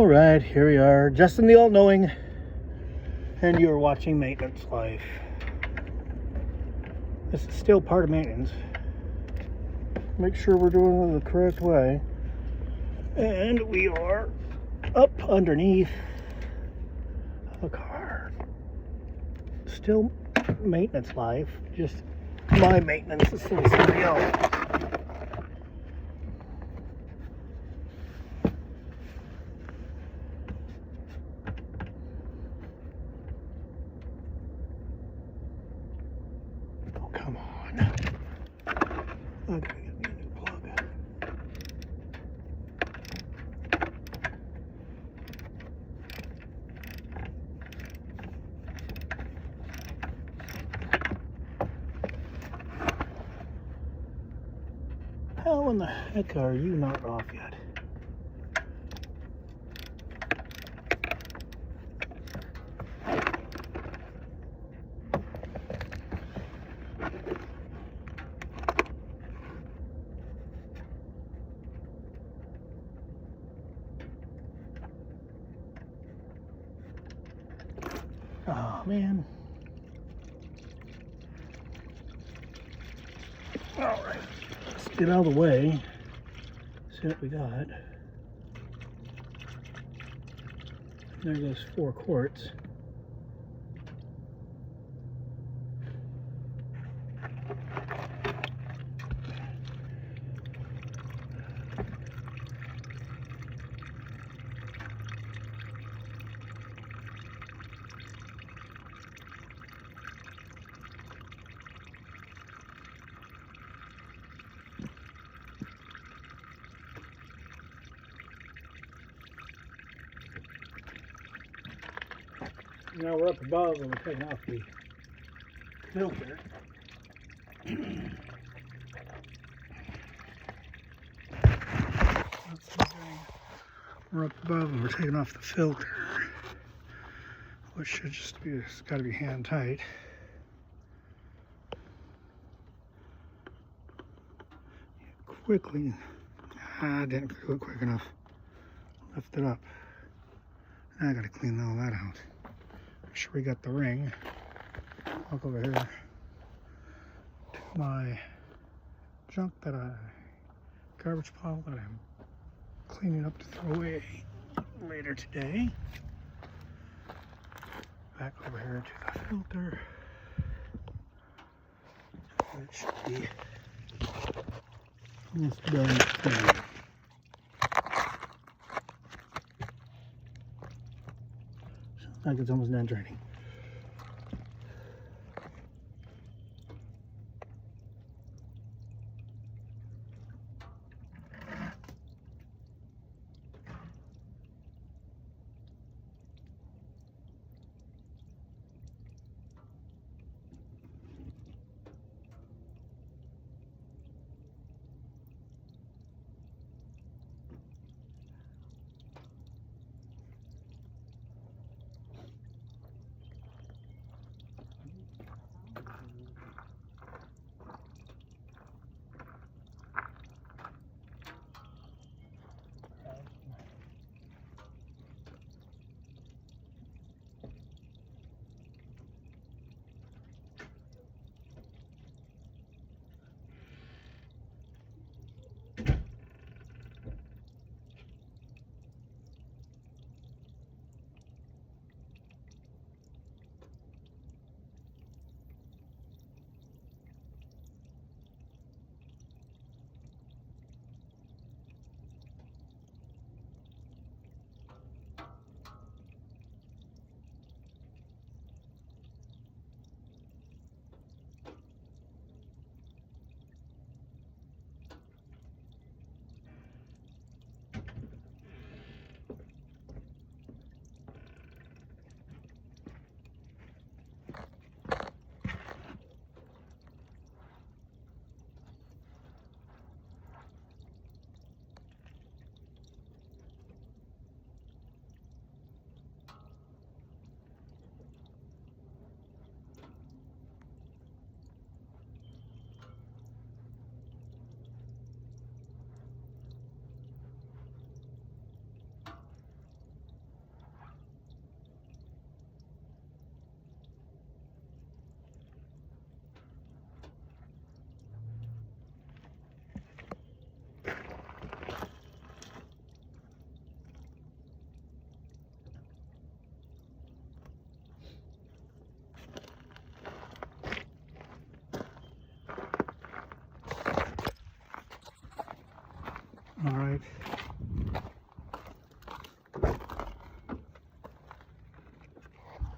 All right, here we are, Justin the All-Knowing, and you're watching Maintenance Life. This is still part of maintenance. Make sure we're doing it the correct way. And we are up underneath a car. Still Maintenance Life, just my maintenance instead of somebody else. Come on. I gotta get me a new plug. How in the heck are you not off yet? Oh man. Alright, let's get out of the way. See what we got. There goes 4 quarts. Now we're up above and we're taking off the filter. We're up above and we're taking off the filter, which should just be, it's got to be hand tight. Quickly, I didn't do it quick enough. Lift it up. Now I got to clean all that out. Make sure we got the ring. Walk over here to my junk garbage pile that I'm cleaning up to throw away later today. Back over here to the filter. It should be almost done cleaning. Sounds like it's almost done draining.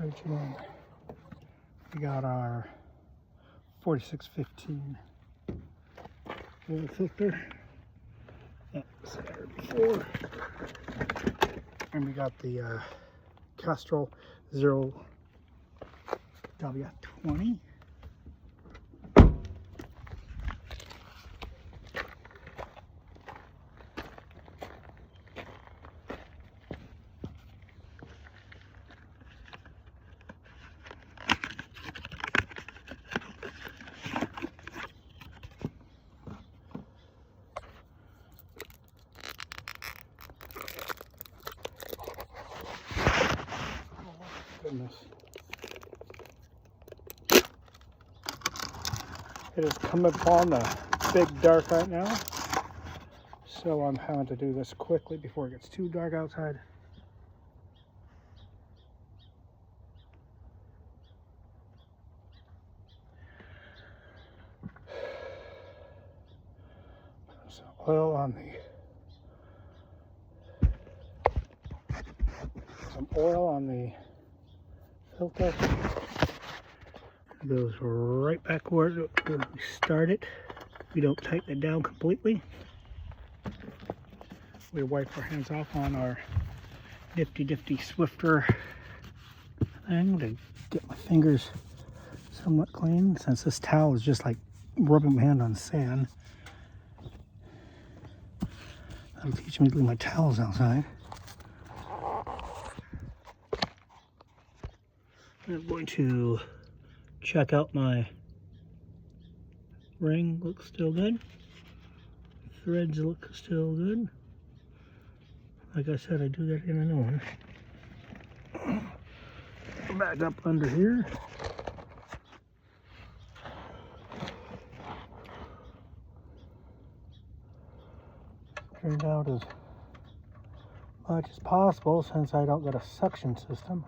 Again, we got our 4615 oil filter. That was there before. And we got the Castrol 0W20. Goodness. It is coming upon the big dark right now, so I'm having to do this quickly before it gets too dark outside. Some oil on the filter. Goes right back where we started. We don't tighten it down completely. We wipe our hands off on our nifty Swiffer thing to get my fingers somewhat clean, since this towel is just like rubbing my hand on sand. That'll teach me to leave my towels outside. I'm going to check out my ring. Looks still good. Threads look still good. Like I said, I do that in a new one. Back up under here. Turned out as much as possible since I don't got a suction system.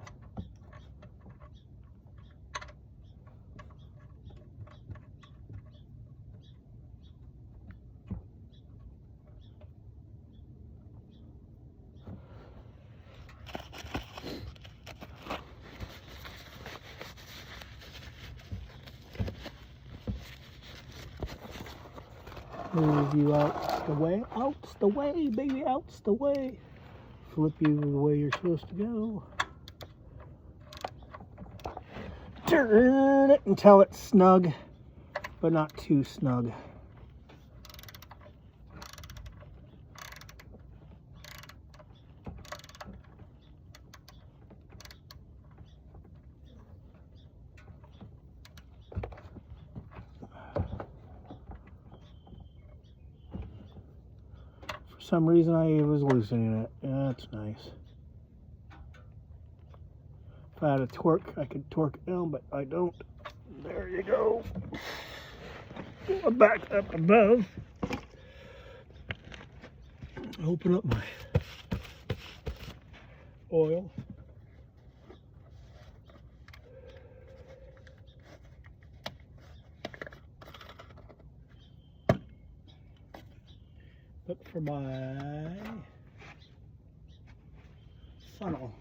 Move you out the way, baby, out the way. Flip you the way you're supposed to go. Turn it until it's snug, but not too snug. For some reason I was loosening it. Yeah, that's nice. If I had a torque, I could torque it down, but I don't. There you go. Back up above. Open up my oil. Look for my funnel.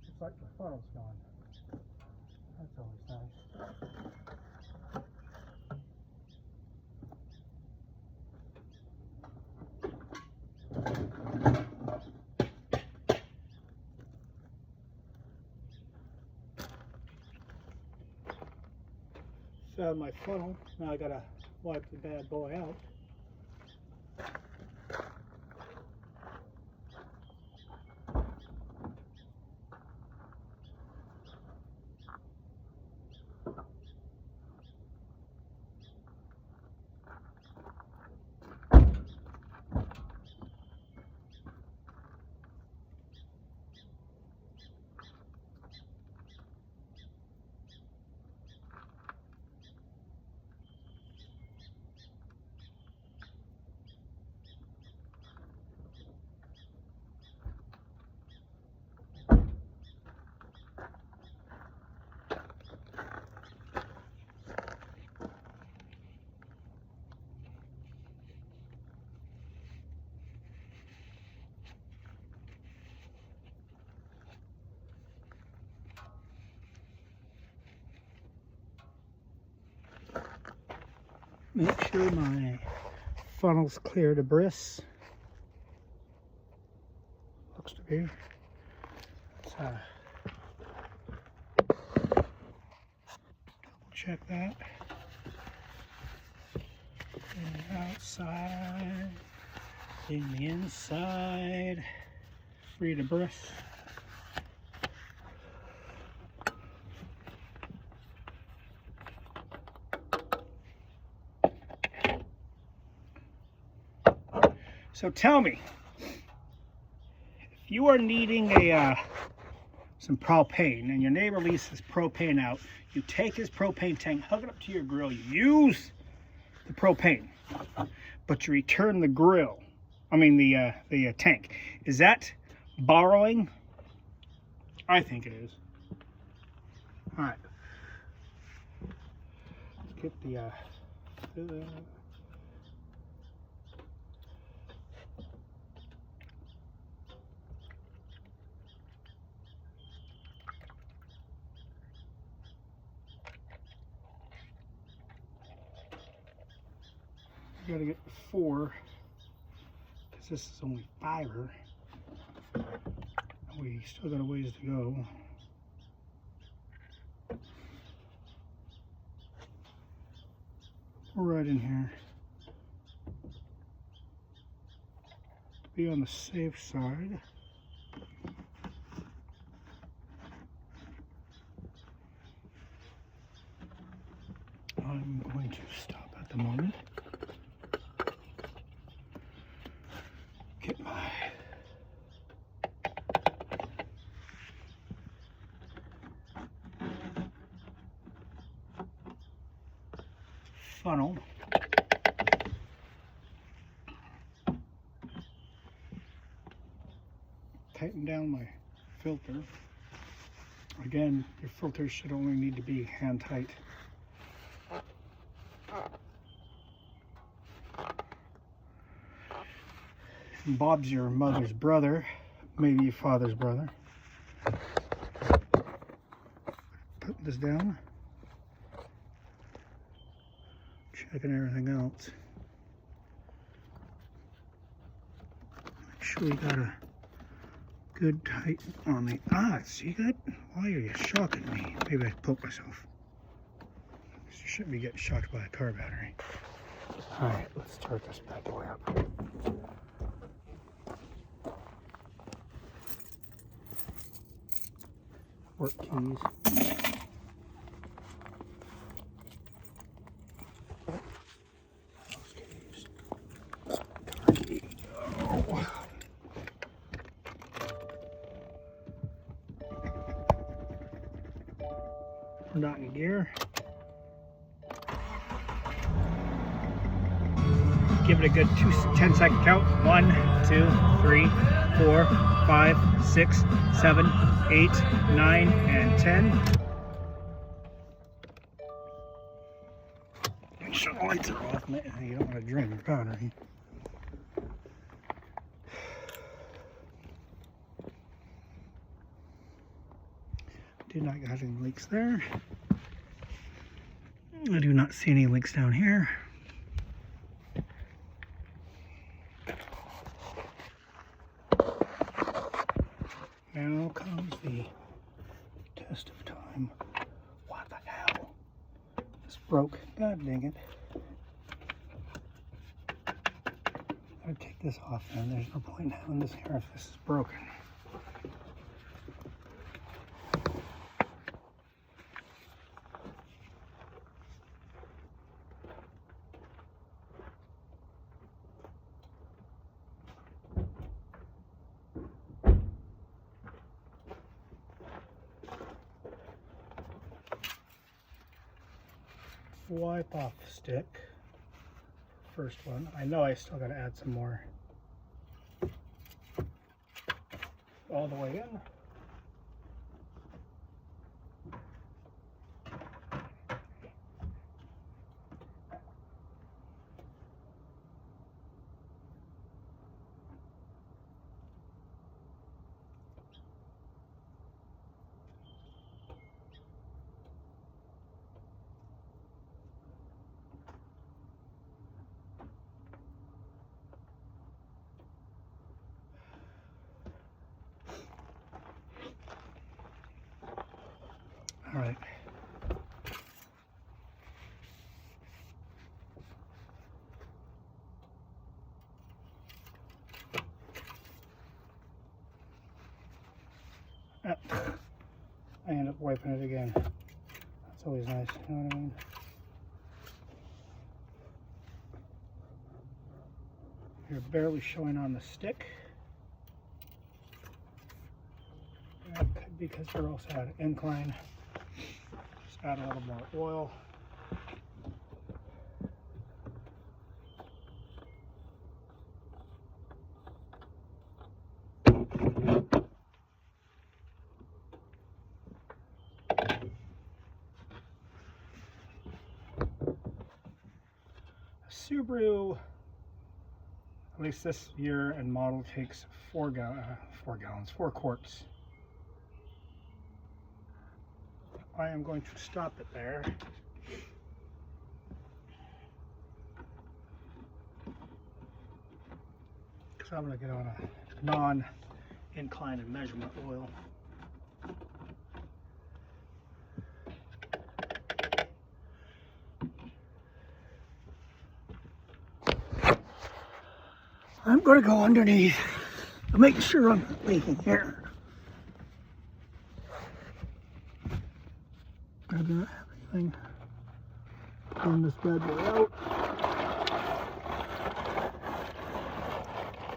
Looks like the funnel's gone. That's always nice. Found my funnel. Now I gotta wipe the bad boy out. Make sure my funnel's clear to bris. Looks to be. Let's double check that. In the outside, in the inside, free to bris. So tell me, if you are needing some propane and your neighbor leaves his propane out, you take his propane tank, hook it up to your grill, you use the propane, but you return the grill, the tank. Is that borrowing? I think it is. All right. Let's get the you gotta get the 4 because this is only fiber. We still got a ways to go. We're right in here. To be on the safe side. I'm going to stop at the moment. Get my funnel. Tighten down my filter. Again, your filters should only need to be hand tight. Bob's your mother's brother, maybe your father's brother. Put this down. Checking everything else. Make sure we got a good tight on the see that? Why are you shocking me? Maybe I poked myself. You shouldn't be getting shocked by a car battery. Alright, let's start this bad boy up. Work keys. We're not in gear. Give it a good 10-second count. 1, 2, 3, 4, 5, 6, 7, 8, 9, and 10. Make sure the lights are off, man. You don't want to drain your battery. Do not got any leaks there. I do not see any leaks down here. Now comes the test of time. What the hell? This broke. God dang it. Gotta take this off then. There's no point in having this here if this is broken. Wipe off the stick. First one. I know I still got to add some more all the way in. I end up wiping it again. That's always nice, you know what I mean? You're barely showing on the stick. That could be because we're also at an incline. Just add a little more oil. Subaru, at least this year and model, takes 4 quarts. I am going to stop it there. Because I'm going to get on a non-incline and measurement oil. I'm going to go underneath to make sure I'm not leaking here. I do not have anything in this bad boy out.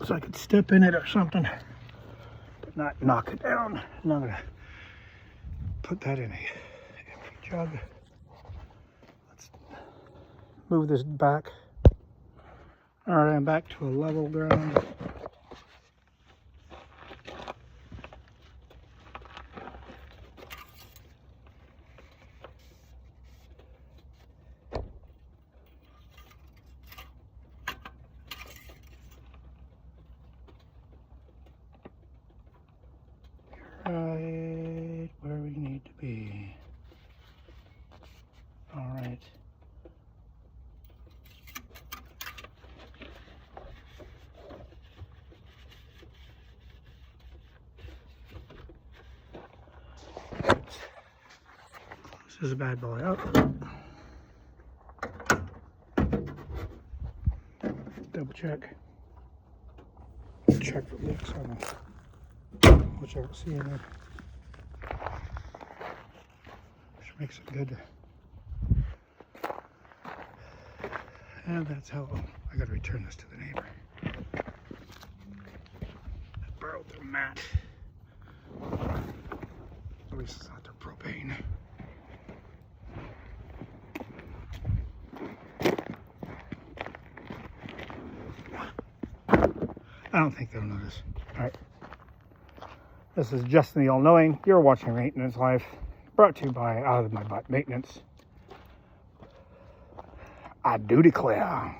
So I could step in it or something, but not knock it down. And I'm going to put that in a empty jug. Let's move this back. All right, I'm back to a level ground. Right where we need to be. All right. This is a bad boy out. Double check. Check for leaks on them, which I don't see any. Which makes it good. And that's how I gotta return this to the neighbor. I borrowed their mat. At least it's not their propane. I don't think they'll notice. All right. This is Justin the All-Knowing. You're watching Maintenance Life, brought to you by Out of My Butt Maintenance. I do declare.